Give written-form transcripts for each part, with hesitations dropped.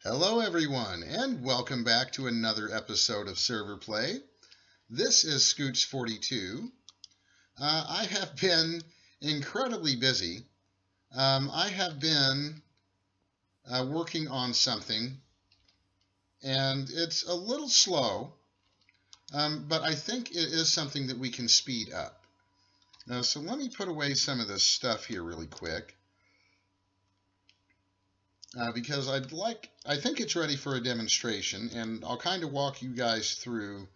Hello everyone, and welcome back to another episode of Server Play. This is Scooch42. I have been incredibly busy. I have been working on something, and it's a little slow, but I think it is something that we can speed up. So let me put away some of this stuff here really quick. Because I think it's ready for a demonstration, and I'll kind of walk you guys through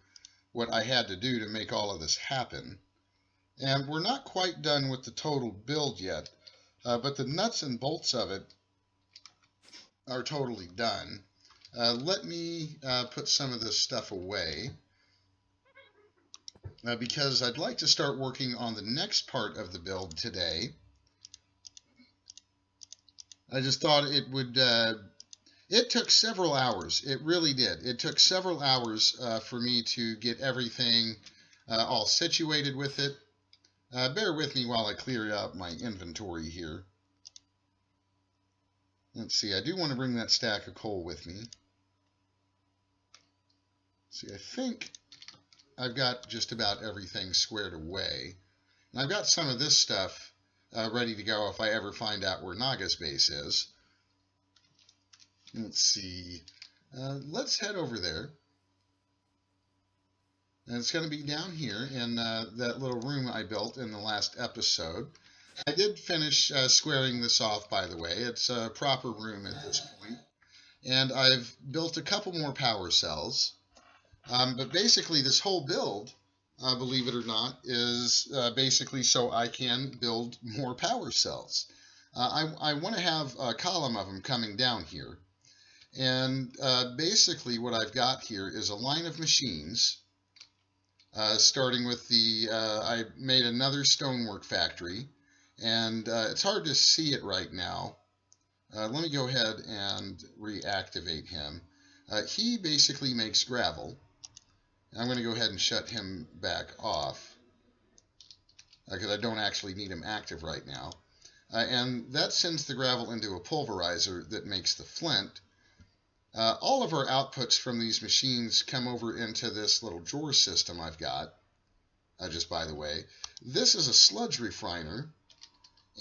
what I had to do to make all of this happen. And we're not quite done with the total build yet, but the nuts and bolts of it are totally done. Let me put some of this stuff away, because I'd like to start working on the next part of the build today. I just thought it would, it took several hours. It really did. It took several hours for me to get everything all situated with it. Bear with me while I clear out my inventory here. Let's see, I do want to bring that stack of coal with me. See, I think I've got just about everything squared away. And I've got some of this stuff ready to go if I ever find out where Naga's base is. Let's see. Let's head over there. And it's going to be down here in that little room I built in the last episode. I did finish squaring this off, by the way. It's a proper room at this point. And I've built a couple more power cells. But basically this whole build, believe it or not, is basically so I can build more power cells. I want to have a column of them coming down here. And basically what I've got here is a line of machines, starting with the, I made another stonework factory, and it's hard to see it right now. Let me go ahead and reactivate him. He basically makes gravel. I'm going to go ahead and shut him back off, because I don't actually need him active right now. And that sends the gravel into a pulverizer that makes the flint. All of our outputs from these machines come over into this little drawer system I've got. Just by the way, this is a sludge refiner,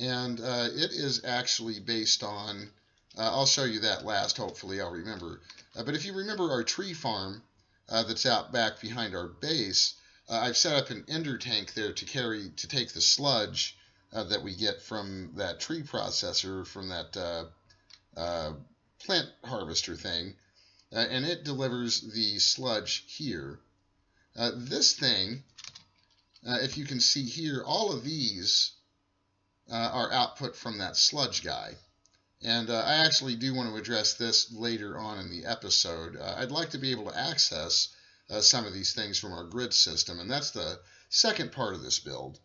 and it is actually based on, I'll show you that last, hopefully I'll remember. But if you remember our tree farm, that's out back behind our base, I've set up an ender tank there to take the sludge that we get from that tree processor, from that plant harvester thing, and it delivers the sludge here. This thing, if you can see here, all of these are output from that sludge guy. And I actually do want to address this later on in the episode. I'd like to be able to access some of these things from our grid system, and that's the second part of this build.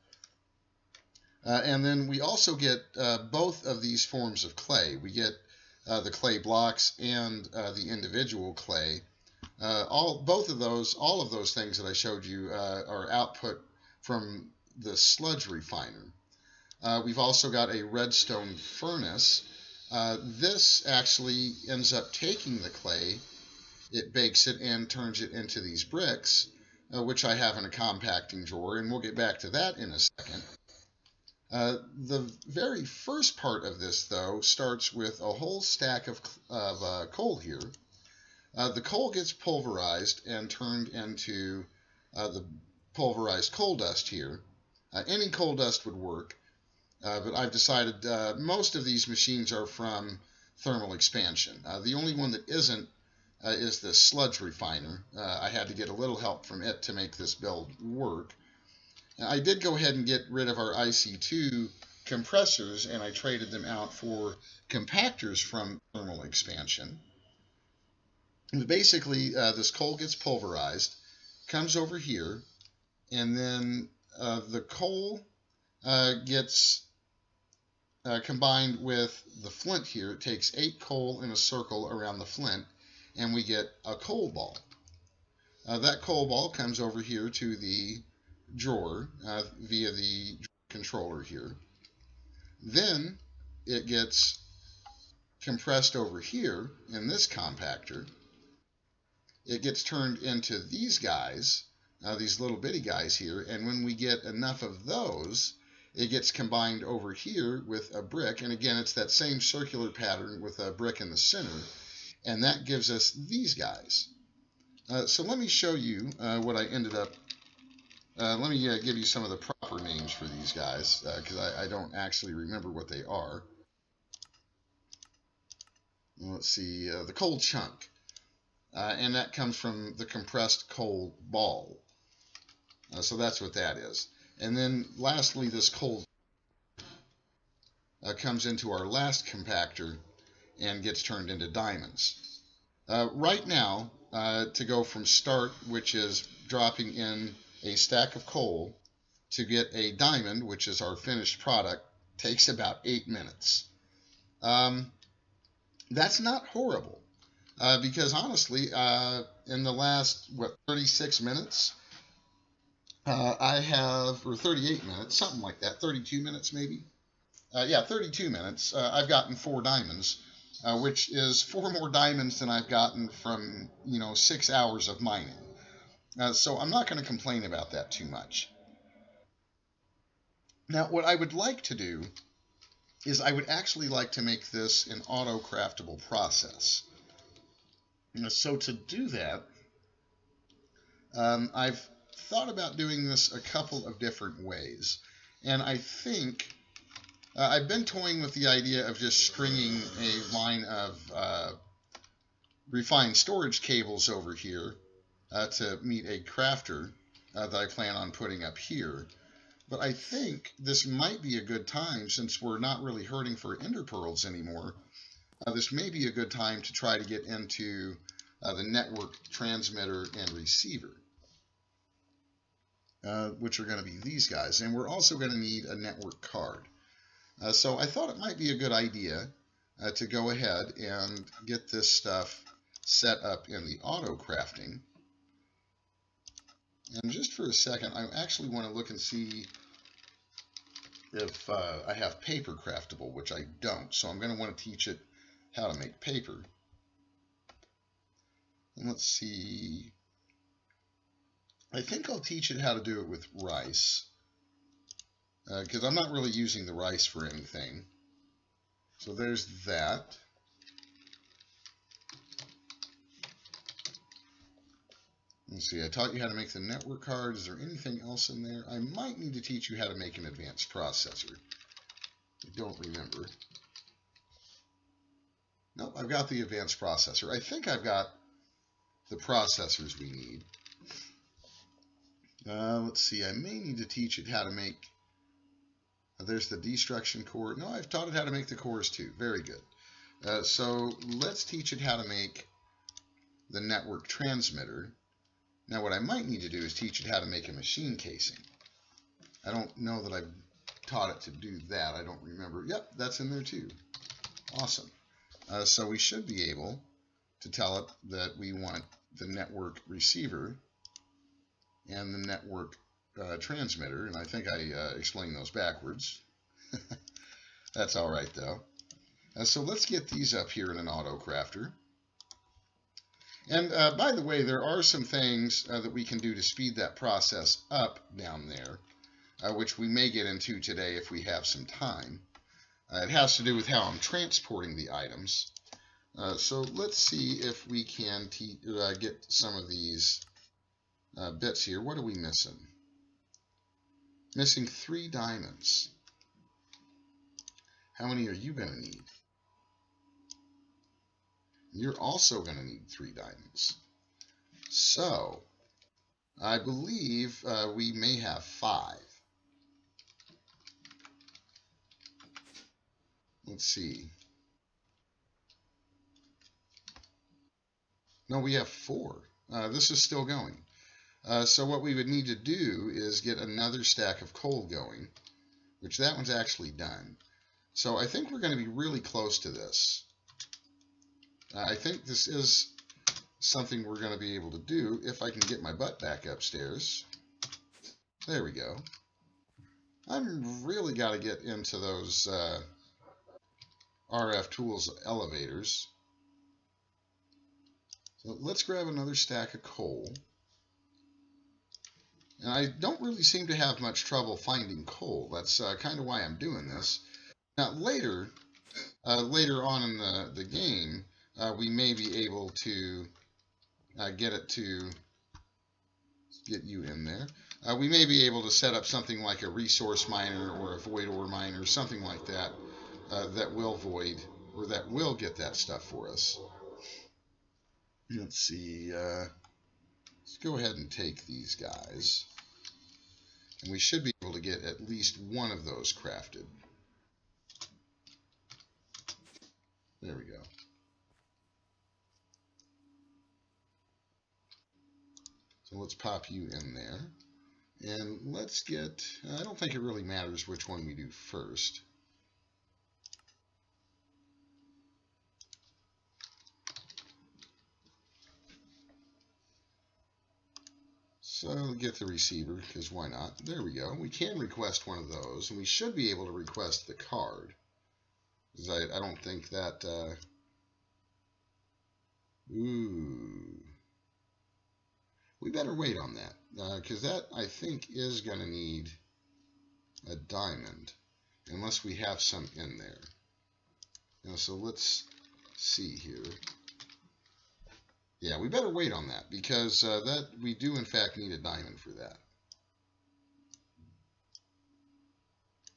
And then we also get both of these forms of clay. We get the clay blocks and the individual clay. All of those things that I showed you are output from the sludge refiner. We've also got a redstone furnace. This actually ends up taking the clay, it bakes it and turns it into these bricks, which I have in a compacting drawer, and we'll get back to that in a second. The very first part of this, though, starts with a whole stack of coal here. The coal gets pulverized and turned into the pulverized coal dust here. Any coal dust would work. But I've decided most of these machines are from thermal expansion. The only one that isn't is the sludge refiner. I had to get a little help from it to make this build work. I did go ahead and get rid of our IC2 compressors, and I traded them out for compactors from thermal expansion. And basically, this coal gets pulverized, comes over here, and then the coal gets combined with the flint here. It takes 8 coal in a circle around the flint, and we get a coal ball. That coal ball comes over here to the drawer via the controller here. Then it gets compressed over here in this compactor, it gets turned into these guys, these little bitty guys here, and when we get enough of those, it gets combined over here with a brick, and again, it's that same circular pattern with a brick in the center, and that gives us these guys. So let me show you what I ended up. Let me give you some of the proper names for these guys, because I don't actually remember what they are. Let's see, the coal chunk. And that comes from the compressed coal ball. So that's what that is. And then lastly, this coal comes into our last compactor and gets turned into diamonds. Right now, to go from start, which is dropping in a stack of coal, to get a diamond, which is our finished product, takes about 8 minutes. That's not horrible. Because honestly, in the last, 36 minutes, I have, or 38 minutes, something like that, 32 minutes maybe? Yeah, 32 minutes, I've gotten 4 diamonds, which is 4 more diamonds than I've gotten from, 6 hours of mining. So I'm not going to complain about that too much. Now, what I would like to do is I would actually like to make this an auto-craftable process. So to do that, I've thought about doing this a couple of different ways. And I think I've been toying with the idea of just stringing a line of refined storage cables over here to meet a crafter that I plan on putting up here. But I think this might be a good time, since we're not really hurting for ender pearls anymore. This may be a good time to try to get into the network transmitter and receiver, which are going to be these guys. And we're also going to need a network card. So I thought it might be a good idea to go ahead and get this stuff set up in the auto crafting. And just for a second, I actually want to look and see if I have paper craftable, which I don't. So I'm going to want to teach it how to make paper. And let's see. I think I'll teach it how to do it with rice, because I'm not really using the rice for anything. So there's that. Let's see, I taught you how to make the network card. Is there anything else in there? I might need to teach you how to make an advanced processor. I don't remember. Nope, I've got the advanced processor. I think I've got the processors we need. Let's see, I may need to teach it how to make... there's the destruction core. No, I've taught it how to make the cores too. Very good. So let's teach it how to make the network transmitter. Now what I might need to do is teach it how to make a machine casing. I don't know that I've taught it to do that. I don't remember. Yep, that's in there too. Awesome. So we should be able to tell it that we want the network receiver and the network transmitter, and I think I explained those backwards. That's all right though. So let's get these up here in an auto crafter. And by the way, there are some things that we can do to speed that process up down there, which we may get into today if we have some time. It has to do with how I'm transporting the items. So let's see if we can get some of these bits here. What are we missing? Missing 3 diamonds. How many are you going to need? You're also going to need 3 diamonds. So, I believe we may have 5. Let's see. No, we have 4. This is still going. So what we would need to do is get another stack of coal going, which that one's actually done. So I think we're going to be really close to this. I think this is something we're going to be able to do if I can get my butt back upstairs. There we go. I'm really got to get into those RF tools elevators. So let's grab another stack of coal. And I don't really seem to have much trouble finding coal. That's kind of why I'm doing this. Now later on in the game, we may be able to get you in there. We may be able to set up something like a resource miner or a void ore miner, something like that, that will void or that will get that stuff for us. Let's see. Let's go ahead and take these guys, and we should be able to get at least one of those crafted. There we go. So let's pop you in there. And let's get, I don't think it really matters which one we do first. So get the receiver, because why not? There we go. We can request one of those, and we should be able to request the card. Because I don't think that, ooh. We better wait on that, because that, I think, is going to need a diamond, unless we have some in there. So let's see here. Yeah, we better wait on that, because that we do, in fact, need a diamond for that.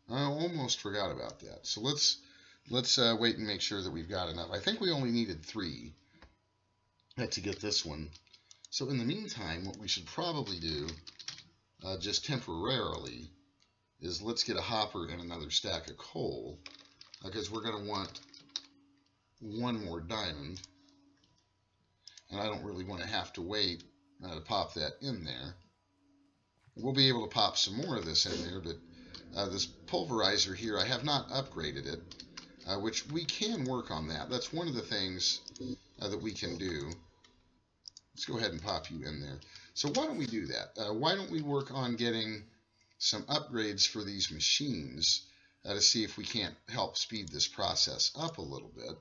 I almost forgot about that. So let's wait and make sure that we've got enough. I think we only needed 3 to get this one. So in the meantime, what we should probably do, just temporarily, is let's get a hopper and another stack of coal, because we're going to want 1 more diamond, and I don't really want to have to wait to pop that in there. We'll be able to pop some more of this in there, but this pulverizer here, I have not upgraded it, which we can work on that. That's one of the things that we can do. Let's go ahead and pop you in there. So why don't we do that? Why don't we work on getting some upgrades for these machines to see if we can't help speed this process up a little bit.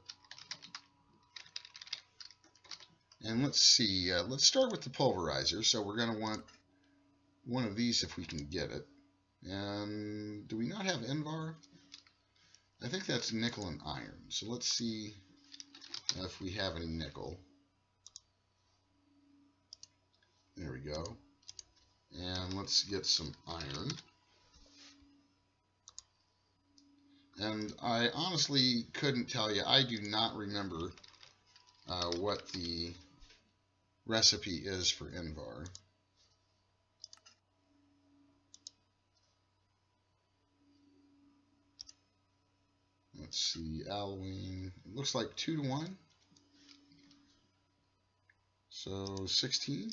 And let's see, let's start with the pulverizer. So we're going to want one of these if we can get it. And do we not have Invar? I think that's nickel and iron. So let's see if we have any nickel. There we go. And let's get some iron. And I honestly couldn't tell you. I do not remember what the recipe is for Invar. Let's see, alloying. It looks like 2 to 1. So 16.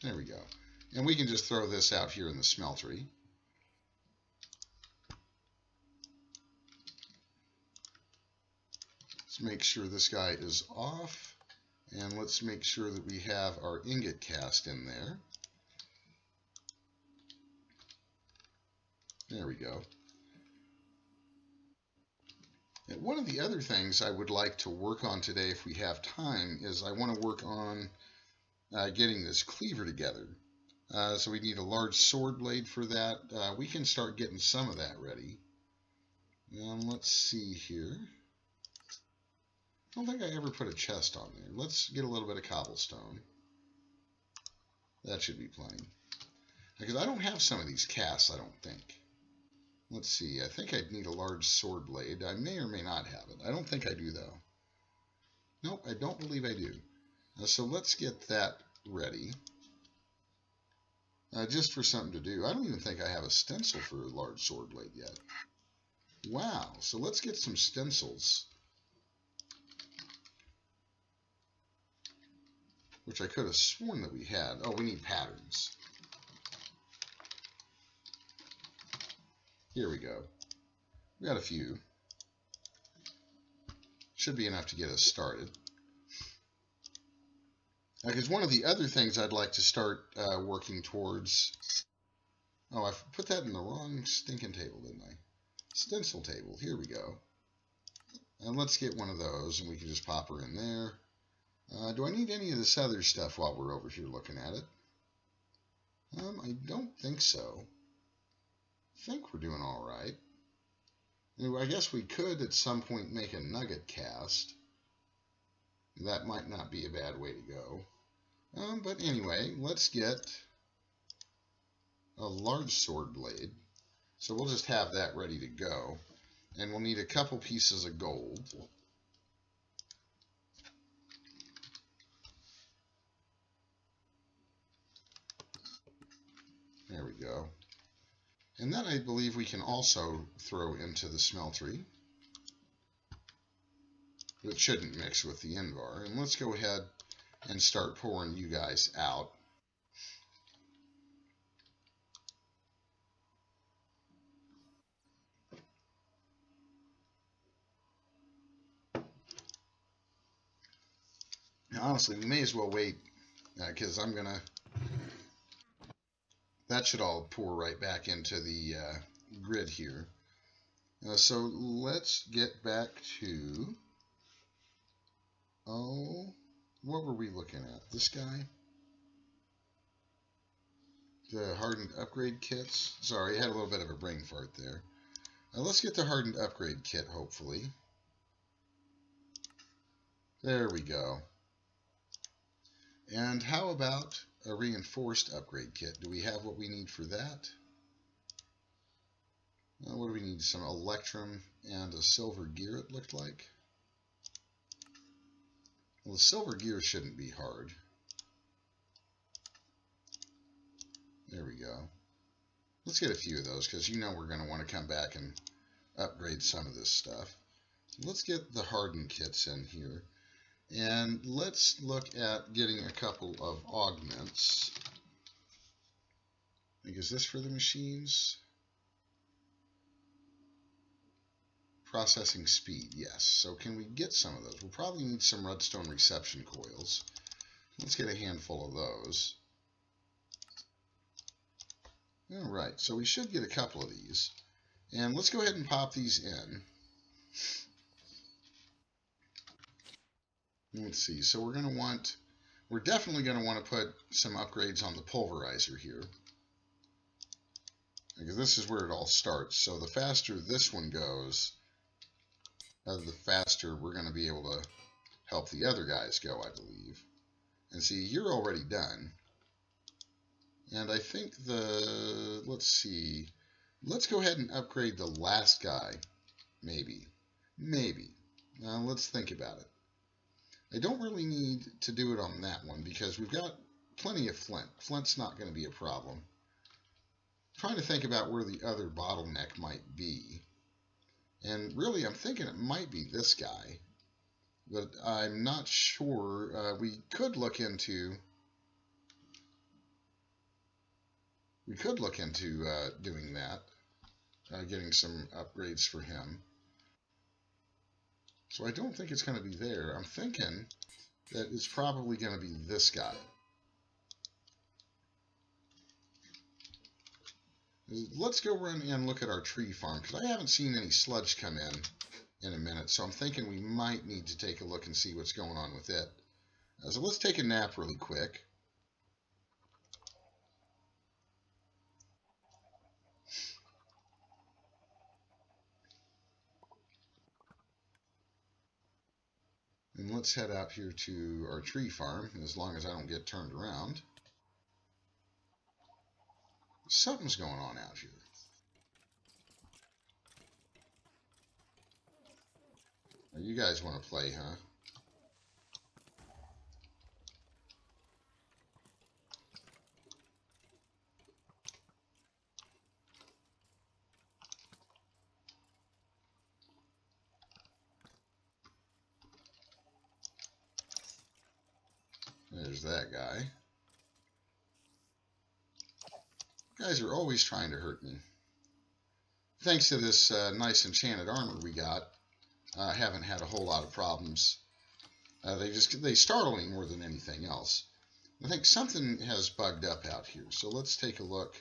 There we go. And we can just throw this out here in the smeltery. Let's make sure this guy is off. And let's make sure that we have our ingot cast in there. There we go. And one of the other things I would like to work on today, if we have time, is I want to work on getting this cleaver together. So we need a large sword blade for that. We can start getting some of that ready. And let's see here. I don't think I ever put a chest on there. Let's get a little bit of cobblestone. That should be plenty. Because I don't have some of these casts, I don't think. Let's see. I think I'd need a large sword blade. I may or may not have it. I don't think I do, though. Nope, I don't believe I do. So let's get that ready. Just for something to do. I don't even think I have a stencil for a large sword blade yet. Wow. So let's get some stencils. Which I could have sworn that we had. Oh, we need patterns. Here we go. We got a few. Should be enough to get us started. Because one of the other things I'd like to start working towards... Oh, I put that in the wrong stinking table, didn't I? Stencil table. Here we go. And let's get one of those, and we can just pop her in there. Do I need any of this other stuff while we're over here looking at it? I don't think so. I think we're doing all right. Anyway, I guess we could at some point make a nugget cast. That might not be a bad way to go. But anyway, let's get a large sword blade. So we'll just have that ready to go. And we'll need a couple pieces of gold. There we go. And then I believe we can also throw into the smeltery. It shouldn't mix with the Invar. And let's go ahead and start pouring you guys out. Now, honestly, we may as well wait because I'm going to... That should all pour right back into the grid here. So let's get back to... Oh, what were we looking at? This guy? The hardened upgrade kits? Sorry, I had a little bit of a brain fart there. Let's get the hardened upgrade kit, hopefully. There we go. And how about a reinforced upgrade kit? Do we have what we need for that? What do we need? Some electrum and a silver gear, it looked like. Well, the silver gear shouldn't be hard. There we go. Let's get a few of those, because you know we're going to want to come back and upgrade some of this stuff. Let's get the hardened kits in here. And let's look at getting a couple of augments. I think, is this for the machines? Processing speed, yes. So can we get some of those? We'll probably need some redstone reception coils. Let's get a handful of those. Alright, so we should get a couple of these. And let's go ahead and pop these in. Let's see, so we're definitely going to want to put some upgrades on the pulverizer here. Because this is where it all starts. So the faster this one goes, the faster we're going to be able to help the other guys go, I believe. And see, you're already done. And I think let's see, let's go ahead and upgrade the last guy, maybe. Now let's think about it. I don't really need to do it on that one because we've got plenty of flint. Flint's not going to be a problem. I'm trying to think about where the other bottleneck might be. And really, I'm thinking it might be this guy. But I'm not sure. We could look into doing that. Getting some upgrades for him. So I don't think it's going to be there. I'm thinking that it's probably going to be this guy. Let's go run and look at our tree farm, because I haven't seen any sludge come in a minute. So I'm thinking we might need to take a look and see what's going on with it. So let's take a nap really quick. And let's head out here to our tree farm, as long as I don't get turned around. Something's going on out here. You guys want to play, huh? There's that guy. Guys are always trying to hurt me. Thanks to this nice enchanted armor we got, I haven't had a whole lot of problems. They startle me more than anything else. I think something has bugged up out here, so let's take a look.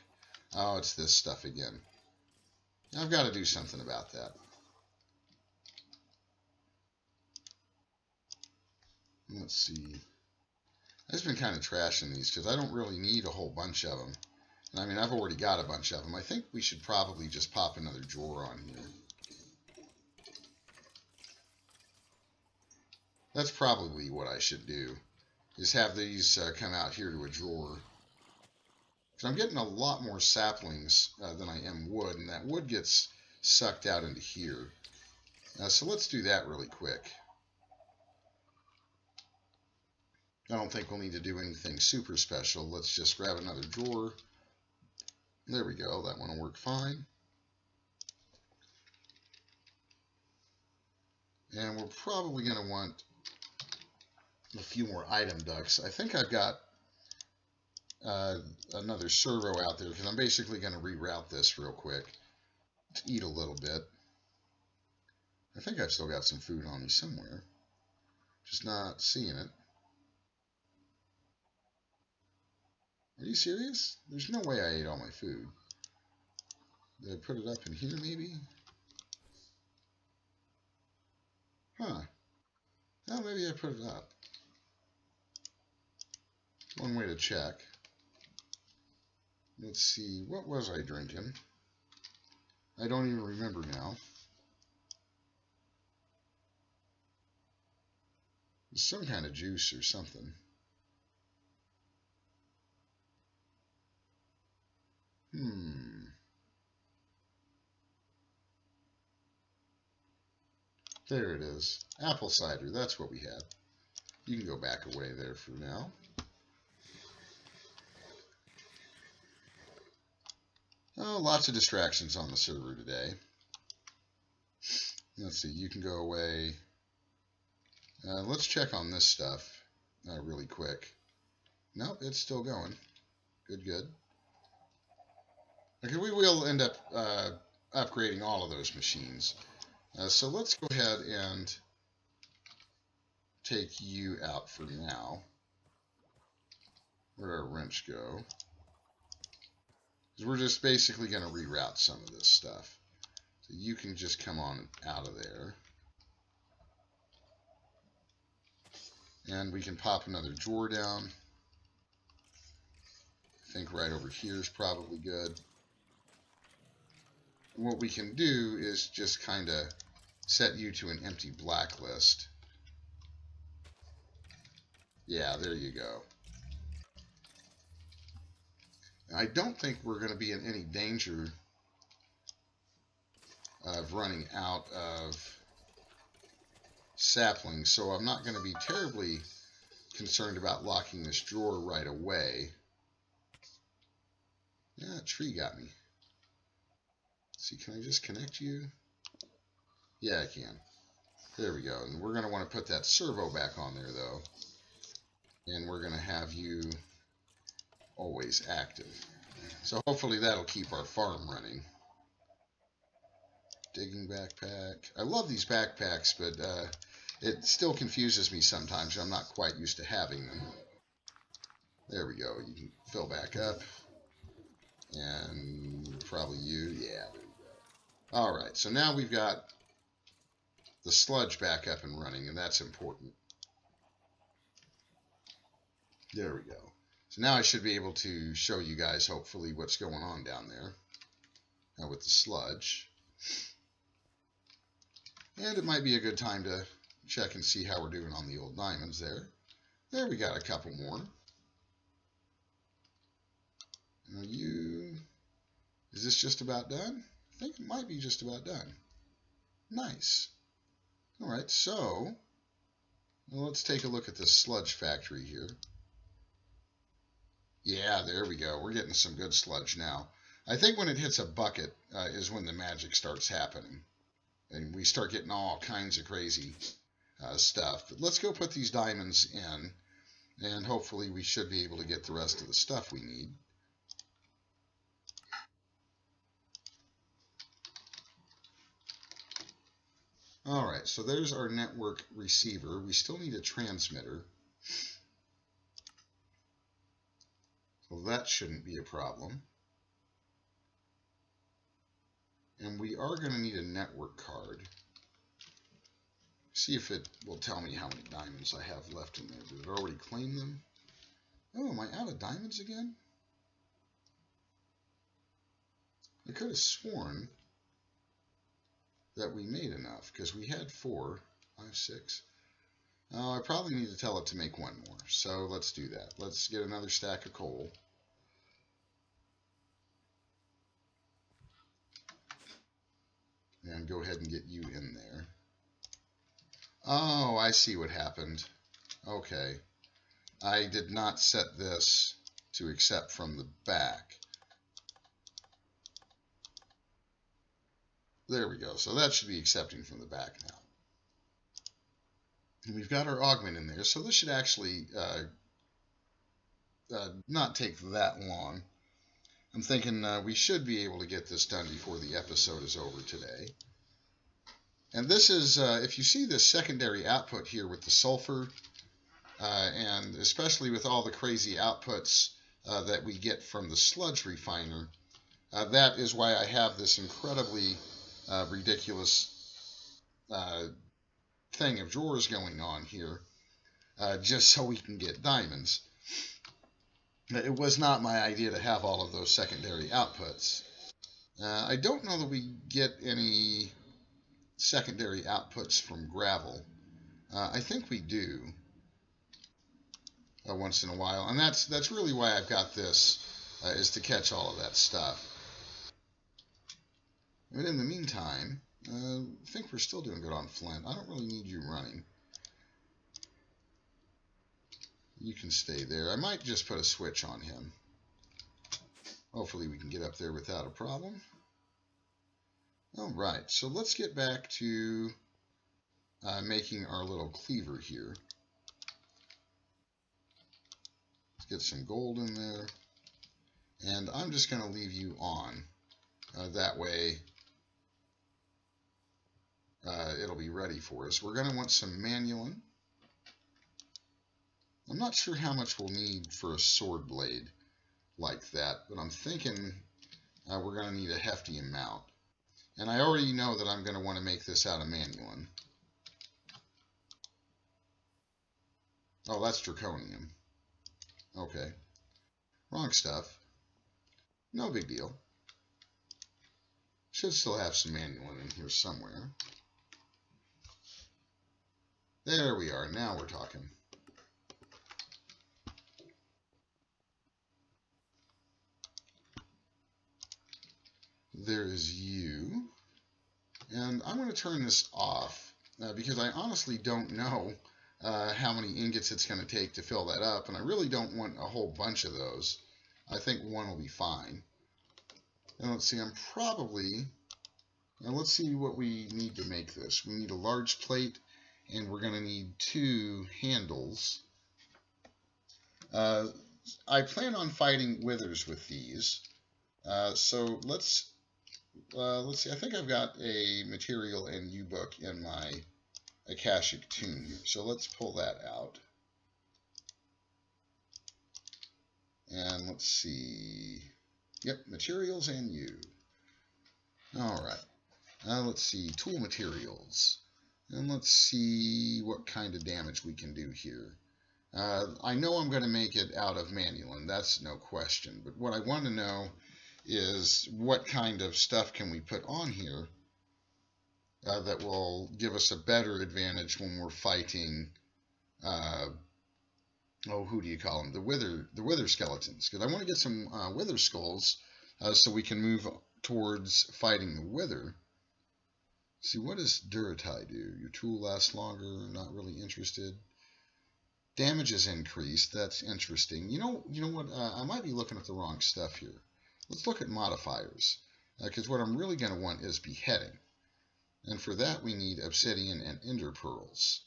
Oh, it's this stuff again. I've got to do something about that. Let's see. I've just been kind of trashing these because I don't really need a whole bunch of them. I mean, I've already got a bunch of them. I think we should probably just pop another drawer on here. That's probably what I should do, is have these come out here to a drawer. Because I'm getting a lot more saplings than I am wood, and that wood gets sucked out into here. So let's do that really quick. I don't think we'll need to do anything super special. Let's just grab another drawer. There we go. That one will work fine. And we're probably going to want a few more item ducts. I think I've got another servo out there because I'm basically going to reroute this real quick to eat a little bit. I think I've still got some food on me somewhere. Just not seeing it. Are you serious? There's no way I ate all my food. Did I put it up in here maybe? Huh. Well, maybe I put it up. One way to check. Let's see, what was I drinking? I don't even remember now. It's some kind of juice or something. There it is. Apple cider, that's what we had. You can go back away there for now. Oh, lots of distractions on the server today. Let's see, you can go away. Let's check on this stuff really quick. Nope, it's still going. Good, good. Okay, we will end up upgrading all of those machines. So let's go ahead and take you out for now. Where'd our wrench go? Because we're just basically going to reroute some of this stuff. So you can just come on out of there. And we can pop another drawer down. I think right over here is probably good. And what we can do is just kind of set you to an empty blacklist. Yeah, there you go. I don't think we're going to be in any danger of running out of saplings, so I'm not going to be terribly concerned about locking this drawer right away. Yeah, a tree got me. Let's see, can I just connect you? Yeah, I can. There we go. And we're going to want to put that servo back on there, though. And we're going to have you always active. So hopefully that'll keep our farm running. Digging backpack. I love these backpacks, but it still confuses me sometimes. I'm not quite used to having them. There we go. You can fill back up. And probably you. Yeah, there we go. Alright, so now we've got the sludge back up and running, and that's important. There we go. So now I should be able to show you guys, hopefully, what's going on down there with the sludge. And it might be a good time to check and see how we're doing on the old diamonds there. There we got a couple more. Now is this just about done? I think it might be just about done. Nice. All right, so let's take a look at this sludge factory here. Yeah, there we go. We're getting some good sludge now. I think when it hits a bucket is when the magic starts happening. And we start getting all kinds of crazy stuff. But let's go put these diamonds in, and hopefully we should be able to get the rest of the stuff we need. Alright, so there's our network receiver. We still need a transmitter. So that shouldn't be a problem. And we are going to need a network card. See if it will tell me how many diamonds I have left in there. Did it already claim them? Oh, am I out of diamonds again? I could have sworn that we made enough, because we had 4, 5, 6. Oh, I probably need to tell it to make 1 more. So let's do that. Let's get another stack of coal. And go ahead and get you in there. Oh, I see what happened. Okay. I did not set this to accept from the back. There we go. So that should be accepting from the back now. And we've got our augment in there, so this should actually not take that long. I'm thinking we should be able to get this done before the episode is over today. And this is, if you see this secondary output here with the sulfur, and especially with all the crazy outputs that we get from the sludge refiner, that is why I have this incredibly ridiculous thing of drawers going on here, just so we can get diamonds. It was not my idea to have all of those secondary outputs. I don't know that we get any secondary outputs from gravel. I think we do once in a while, and that's really why I've got this, is to catch all of that stuff. But in the meantime, I think we're still doing good on flint. I don't really need you running. You can stay there. I might just put a switch on him. Hopefully we can get up there without a problem. All right, so let's get back to making our little cleaver here. Let's get some gold in there. And I'm just going to leave you on. That way it'll be ready for us. We're going to want some manulin. I'm not sure how much we'll need for a sword blade like that, but I'm thinking we're going to need a hefty amount. And I already know that I'm going to want to make this out of manulin. Oh, that's draconium. Okay. Wrong stuff. No big deal. Should still have some manulin in here somewhere. There we are. Now we're talking. There is you. And I'm going to turn this off because I honestly don't know how many ingots it's going to take to fill that up, and I really don't want a whole bunch of those. I think 1 will be fine. And let's see, I'm probably... Now let's see what we need to make this. We need a large plate, and we're going to need 2 handles. I plan on fighting withers with these. So let's see. I think I've got a material and U-book in my Akashic Tomb here. So let's pull that out. And let's see. Yep, materials and U. All right. Let's see. Tool materials. And let's see what kind of damage we can do here. I know I'm going to make it out of manulin. That's no question. But what I want to know is what kind of stuff can we put on here that will give us a better advantage when we're fighting, who do you call them? The wither skeletons. Because I want to get some wither skulls so we can move towards fighting the wither. See, what does Duratai do? Your tool lasts longer, not really interested. Damage is increased, that's interesting. You know what, I might be looking at the wrong stuff here. Let's look at modifiers, because what I'm really going to want is beheading. And for that we need obsidian and ender pearls.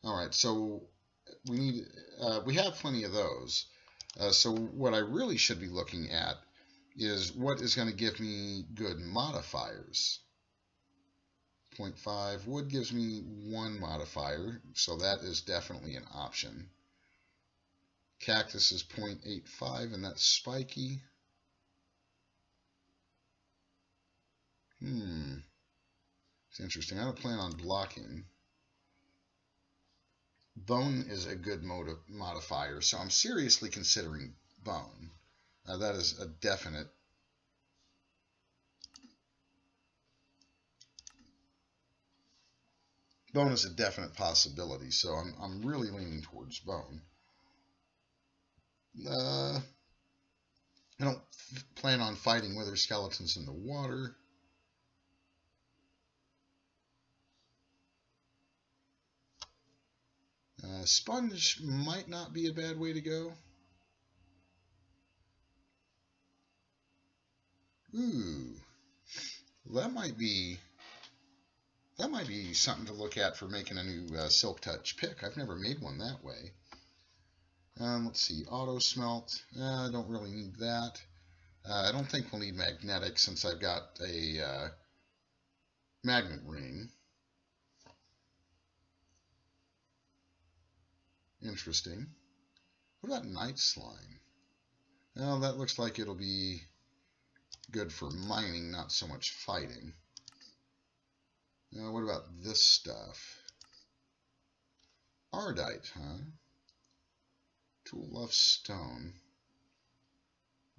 Alright, so we have plenty of those. So what I really should be looking at is what is going to give me good modifiers. 0.5. Wood gives me 1 modifier, so that is definitely an option. Cactus is 0.85, and that's spiky. It's interesting. I don't plan on blocking. Bone is a good modifier, so I'm seriously considering bone. That is a definite. Bone is a definite possibility, so I'm really leaning towards bone. I don't plan on fighting wither skeletons in the water. Sponge might not be a bad way to go. Ooh, that might be something to look at for making a new Silk Touch pick. I've never made one that way. Let's see, auto smelt. I don't really need that. I don't think we'll need magnetic since I've got a magnet ring. Interesting. What about night slime? Well, that looks like it'll be good for mining, not so much fighting. What about this stuff? Ardite, huh? Tool of stone.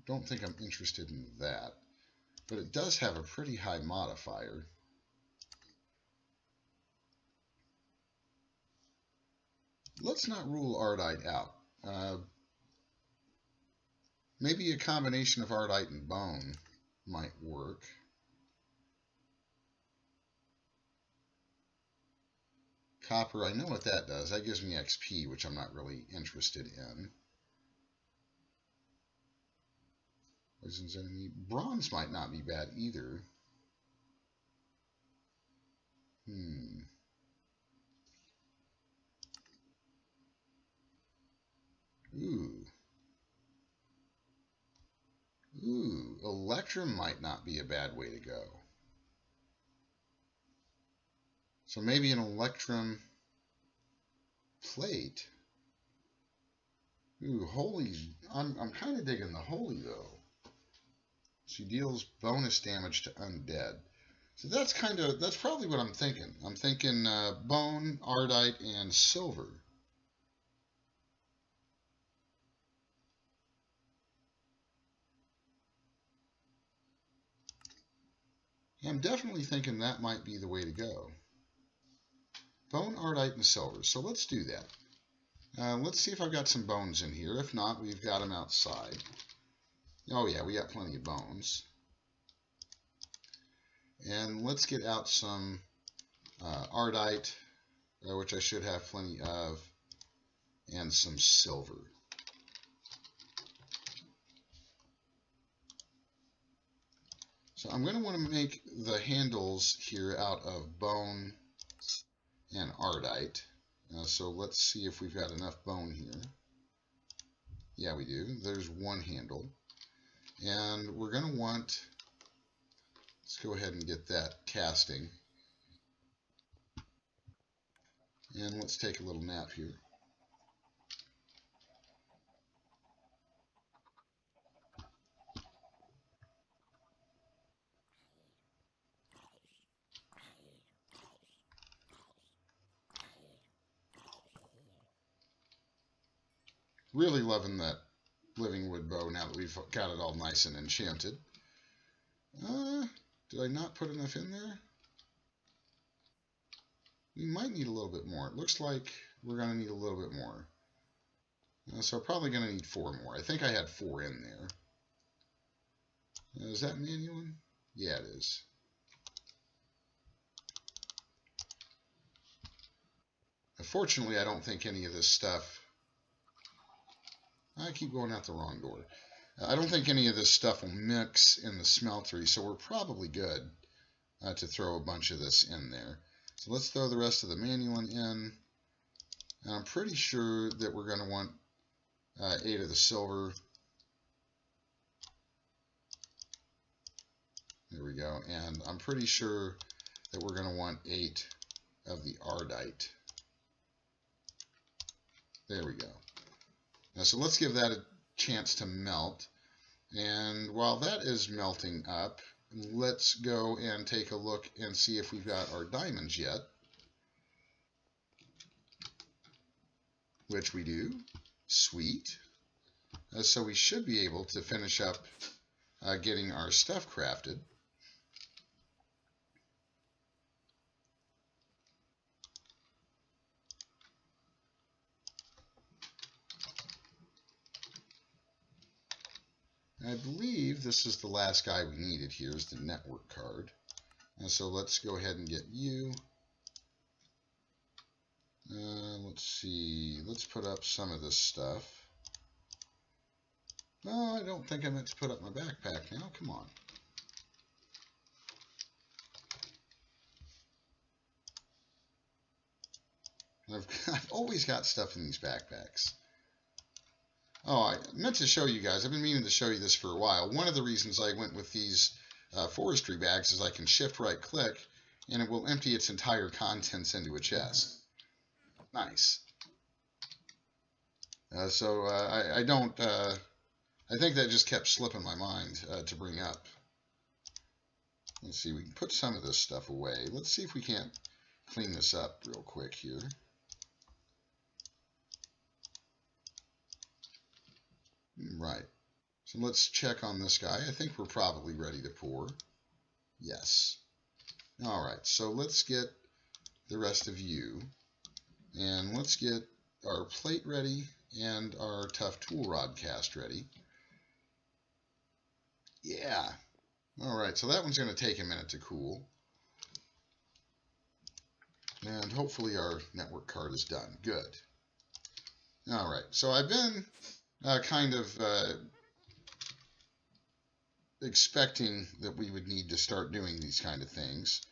Don't think I'm interested in that. But it does have a pretty high modifier. Let's not rule Ardite out. Maybe a combination of Ardite and bone might work. Copper, I know what that does. That gives me XP, which I'm not really interested in. Poison's enemy. Bronze might not be bad either. Ooh, Electrum might not be a bad way to go. So maybe an Electrum plate. Ooh, holy. I'm kind of digging the holy though. She deals bonus damage to undead. So that's probably what I'm thinking. I'm thinking bone, ardite, and silver. I'm definitely thinking that might be the way to go. Bone, ardite, and silver. So let's do that. Let's see if I've got some bones in here. If not, we've got them outside. Oh yeah, we got plenty of bones. And let's get out some ardite, which I should have plenty of, and some silver. So I'm going to want to make the handles here out of bone and ardite. So let's see if we've got enough bone here. Yeah, we do. There's one handle. And we're going to want, let's go ahead and get that casting. And let's take a little nap here. Really loving that living wood bow now that we've got it all nice and enchanted. Did I not put enough in there? We might need a little bit more. It looks like we're going to need a little bit more. So probably going to need 4 more. I think I had 4 in there. Is that manual? Yeah, it is. Fortunately, I don't think any of this stuff... I keep going out the wrong door. I don't think any of this stuff will mix in the smeltery, so we're probably good to throw a bunch of this in there. So let's throw the rest of the manual in. And I'm pretty sure that we're going to want 8 of the silver. There we go. And I'm pretty sure that we're going to want 8 of the ardite. There we go. Now, so let's give that a chance to melt. And while that is melting up, let's go and take a look and see if we've got our diamonds yet, which we do. Sweet. So we should be able to finish up getting our stuff crafted. I believe this is the last guy we needed here, is the network card. So let's go ahead and get you. Let's see. Let's put up some of this stuff. Oh, I don't think I meant to put up my backpack now. Come on. I've always got stuff in these backpacks. Oh, I meant to show you guys. I've been meaning to show you this for a while. One of the reasons I went with these forestry bags is I can shift right click and it will empty its entire contents into a chest. Nice. I don't, I think that just kept slipping my mind to bring up. Let's see, we can put some of this stuff away. Let's see if we can't clean this up real quick here. Right. So let's check on this guy. I think we're probably ready to pour. Yes. All right, so let's get the rest of you. And let's get our plate ready and our tough tool rod cast ready. Yeah. All right, so that one's going to take a minute to cool. And hopefully our network card is done. Good. All right, so I've been kind of expecting that we would need to start doing these kind of things.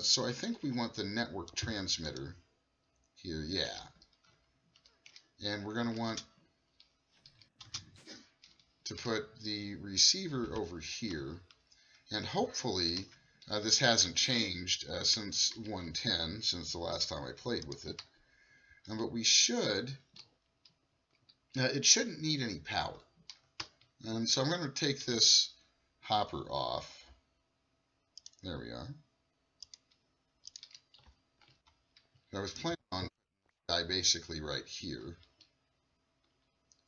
So I think we want the network transmitter here, yeah. And we're going to want to put the receiver over here. And hopefully this hasn't changed since 1.10, since the last time I played with it. But we should, it shouldn't need any power. And so I'm going to take this hopper off. There we are. I was planning on die basically right here.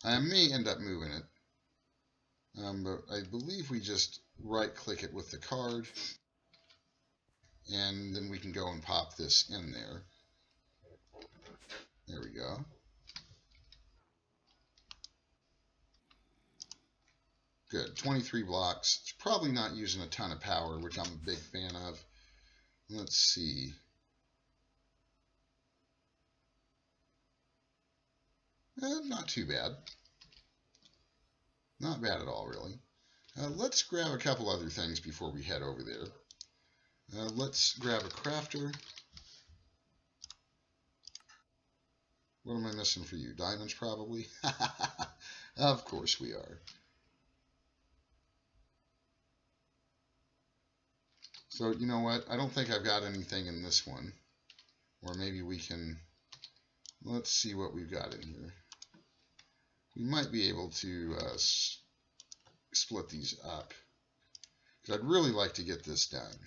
I may end up moving it, but I believe we just right click it with the card and then we can go and pop this in there. There we go. Good, 23 blocks. It's probably not using a ton of power, which I'm a big fan of. Let's see. Not too bad. Not bad at all, really. Let's grab a couple other things before we head over there. Let's grab a crafter. What am I missing for you? Diamonds, probably? Of course we are. So, you know what? I don't think I've got anything in this one. Or maybe we can... Let's see what we've got in here. We might be able to split these up. Because I'd really like to get this done.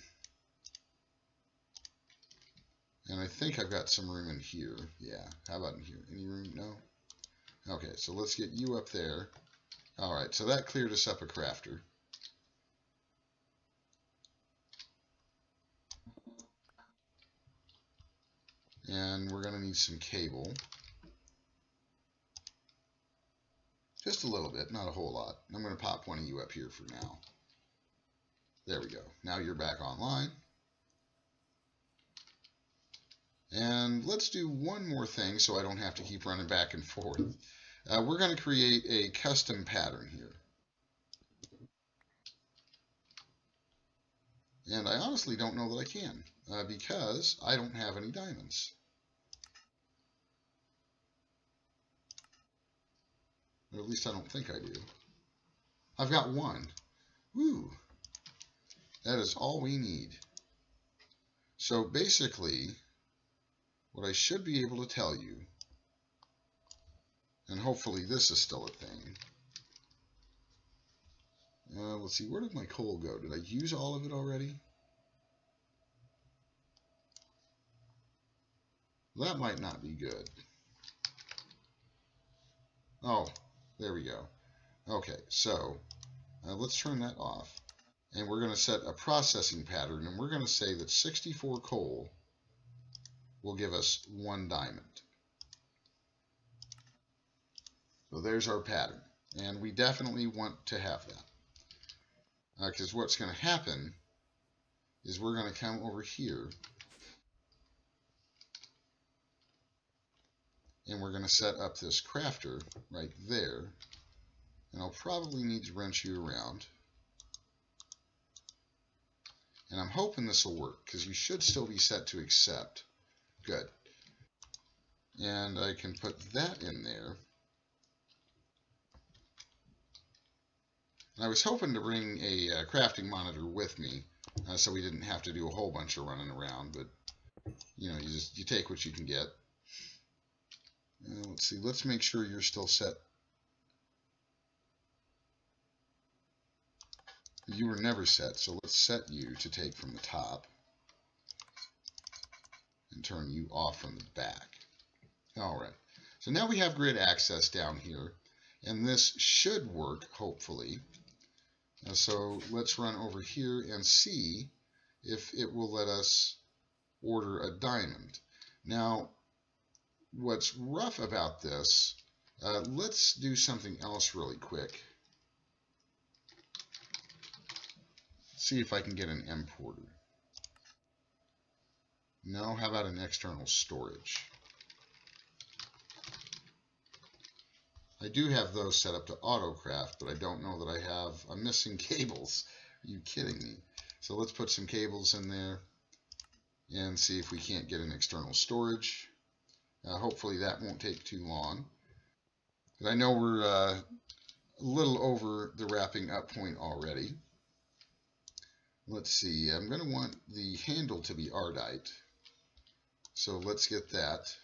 And I think I've got some room in here. Yeah, how about in here? Any room? No? Okay, so let's get you up there. Alright, so that cleared us up a crafter. And we're going to need some cable. Just a little bit, not a whole lot. I'm going to pop one of you up here for now. There we go. Now you're back online. And let's do one more thing so I don't have to keep running back and forth. We're going to create a custom pattern here. And I honestly don't know that I can, because I don't have any diamonds. Or at least I don't think I do. I've got one. Woo! That is all we need. So basically, what I should be able to tell you, and hopefully this is still a thing, Let's see, where did my coal go? Did I use all of it already? That might not be good. Oh, there we go. Okay, so let's turn that off. And we're going to set a processing pattern, and we're going to say that 64 coal will give us 1 diamond. So there's our pattern, and we definitely want to have that. Because what's going to happen is we're going to come over here, and we're going to set up this crafter right there, and I'll probably need to wrench you around. And I'm hoping this will work, because you should still be set to accept. Good. And I can put that in there. I was hoping to bring a crafting monitor with me, so we didn't have to do a whole bunch of running around, but you know, you take what you can get. Let's see, let's make sure you're still set. You were never set, so let's set you to take from the top and turn you off from the back. Alright, so now we have grid access down here, and this should work, hopefully. So let's run over here and see if it will let us order a diamond. Now, what's rough about this, let's do something else really quick. See if I can get an importer. No, how about an external storage? I do have those set up to autocraft, but I don't know that I have. I'm missing cables. Are you kidding me? So let's put some cables in there and see if we can't get an external storage. Hopefully that won't take too long. But I know we're a little over the wrapping up point already. Let's see, I'm going to want the handle to be Ardite. So let's get that.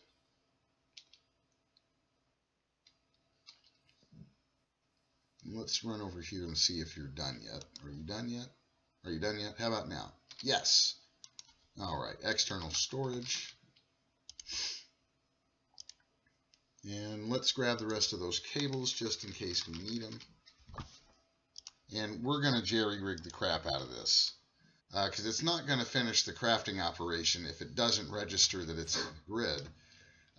Let's run over here and see if you're done yet. Are you done yet? Are you done yet? How about now? Yes. All right, external storage. And let's grab the rest of those cables just in case we need them. And we're going to jerry-rig the crap out of this. Because it's not going to finish the crafting operation if it doesn't register that it's in the grid.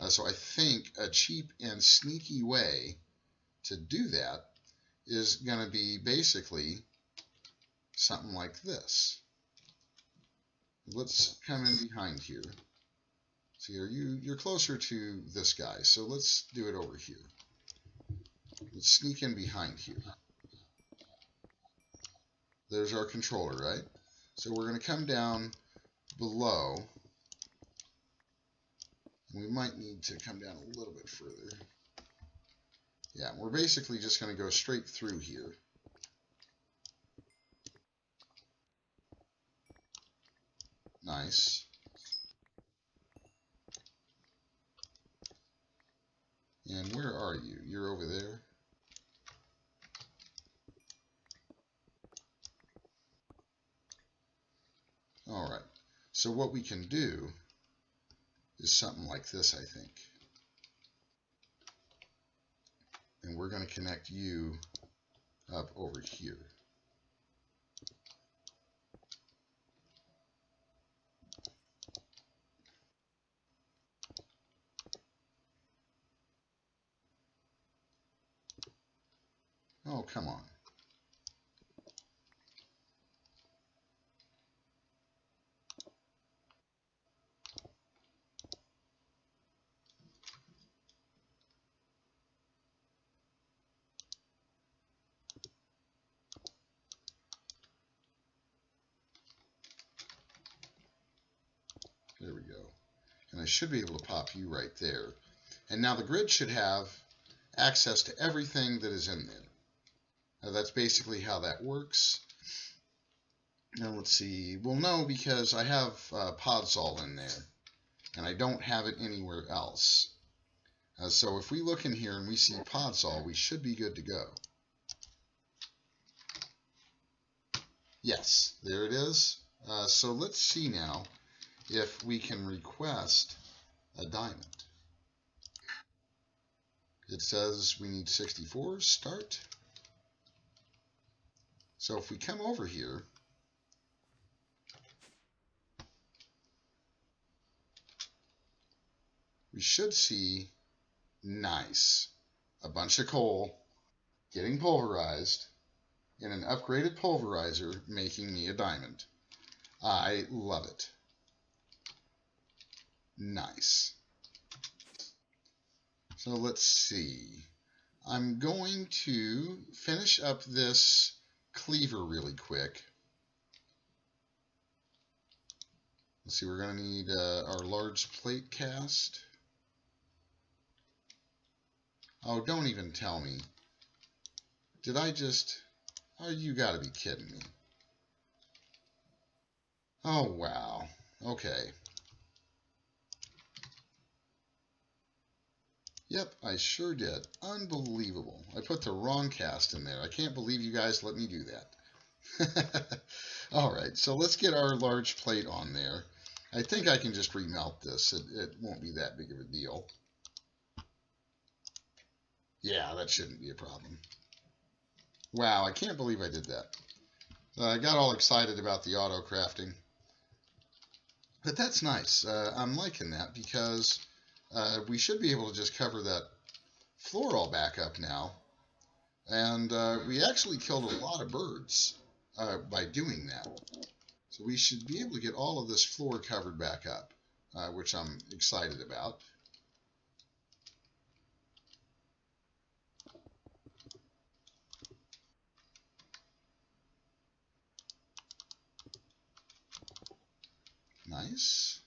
So I think a cheap and sneaky way to do that is going to be basically something like this. Let's come in behind here. See, you're closer to this guy, so let's do it over here. Let's sneak in behind here. There's our controller, right? So we're going to come down below. We might need to come down a little bit further. Yeah, we're basically just going to go straight through here. Nice. And where are you? You're over there. All right. So what we can do is something like this, I think. And we're going to connect you up over here. Oh, come on. There we go. And I should be able to pop you right there. And now the grid should have access to everything that is in there. Now that's basically how that works. Now let's see. Well, no, because I have Podzol in there, and I don't have it anywhere else. So if we look in here and we see Podzol, we should be good to go. Yes, there it is. So let's see now if we can request a diamond. It says we need 64, start. So if we come over here, we should see, nice, a bunch of coal getting pulverized in an upgraded pulverizer, making me a diamond. I love it. Nice. So let's see. I'm going to finish up this cleaver really quick. Let's see, we're going to need our large plate cast. Oh, don't even tell me. Did I just... Oh, you got to be kidding me. Oh, wow. Okay. Yep, I sure did. Unbelievable. I put the wrong cast in there. I can't believe you guys let me do that. All right, so let's get our large plate on there. I think I can just remelt this. It won't be that big of a deal. Yeah, that shouldn't be a problem. Wow, I can't believe I did that. I got all excited about the auto crafting. But that's nice. I'm liking that because we should be able to just cover that floor all back up now. And we actually killed a lot of birds by doing that. So we should be able to get all of this floor covered back up, which I'm excited about. Nice.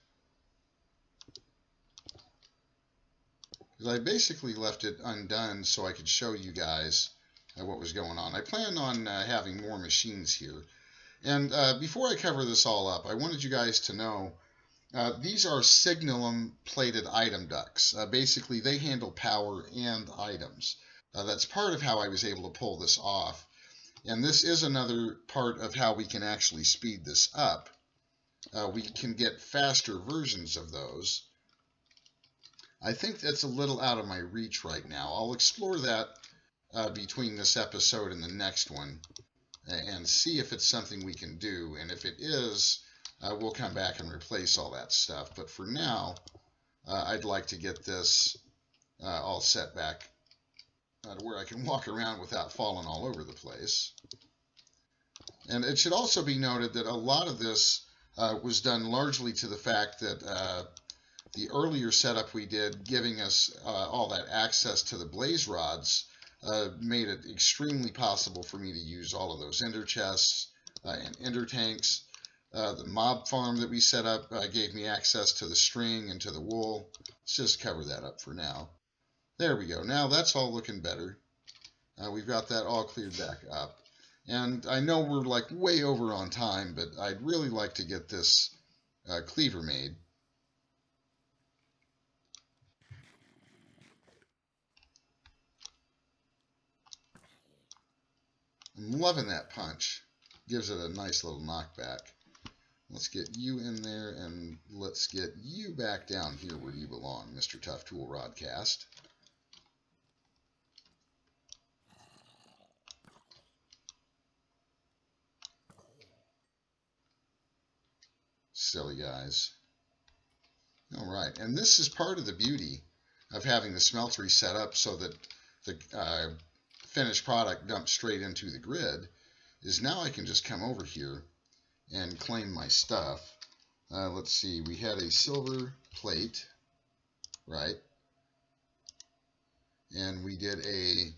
Because I basically left it undone so I could show you guys what was going on. I plan on having more machines here. And before I cover this all up, I wanted you guys to know these are signalum plated item ducts. Basically, they handle power and items. That's part of how I was able to pull this off. And this is another part of how we can actually speed this up. We can get faster versions of those. I think that's a little out of my reach right now. I'll explore that between this episode and the next one and see if it's something we can do. And if it is, we'll come back and replace all that stuff. But for now, I'd like to get this all set back to where I can walk around without falling all over the place. And it should also be noted that a lot of this was done largely to the fact that the earlier setup we did, giving us all that access to the blaze rods, made it extremely possible for me to use all of those ender chests and ender tanks. The mob farm that we set up gave me access to the string and to the wool. Let's just cover that up for now. There we go. Now that's all looking better. We've got that all cleared back up. And I know we're like way over on time, but I'd really like to get this cleaver made. I'm loving that punch. Gives it a nice little knockback. Let's get you in there, and let's get you back down here where you belong, Mr. Tough Tool Rodcast. Silly guys. All right, and this is part of the beauty of having the smeltery set up so that the finished product dumps straight into the grid, is now I can just come over here and claim my stuff. Let's see, we had a silver plate, right? And we did a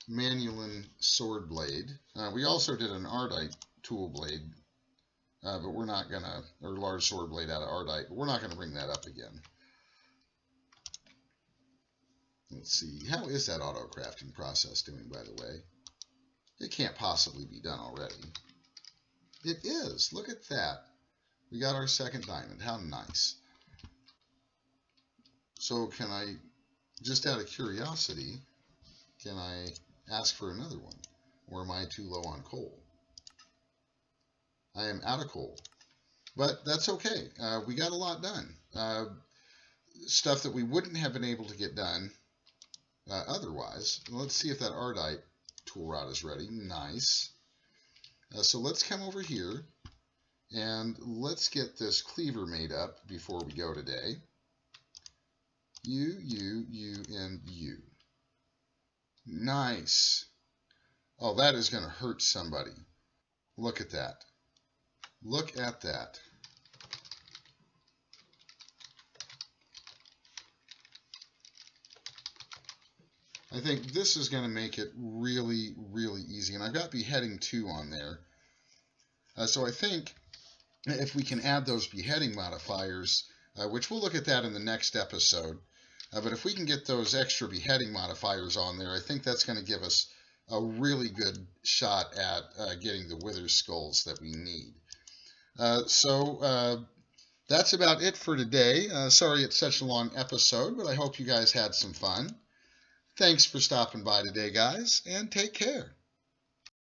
Manulin sword blade. We also did an Ardite tool blade, but we're not gonna, or large sword blade out of Ardite, but we're not gonna bring that up again. Let's see, how is that auto crafting process doing, by the way? It can't possibly be done already. It is. Look at that. We got our second diamond. How nice. So can I, just out of curiosity, can I ask for another one? Or am I too low on coal? I am out of coal. But that's okay. We got a lot done. Stuff that we wouldn't have been able to get done otherwise. Let's see if that Ardite tool rod is ready. Nice. So let's come over here and let's get this cleaver made up before we go today. You, and you. Nice. Oh, that is going to hurt somebody. Look at that. Look at that. I think this is going to make it really, really easy. And I've got beheading 2 on there. So I think if we can add those beheading modifiers, which we'll look at that in the next episode, but if we can get those extra beheading modifiers on there, I think that's going to give us a really good shot at getting the wither skulls that we need. So that's about it for today. Sorry it's such a long episode, but I hope you guys had some fun. Thanks for stopping by today, guys, and take care.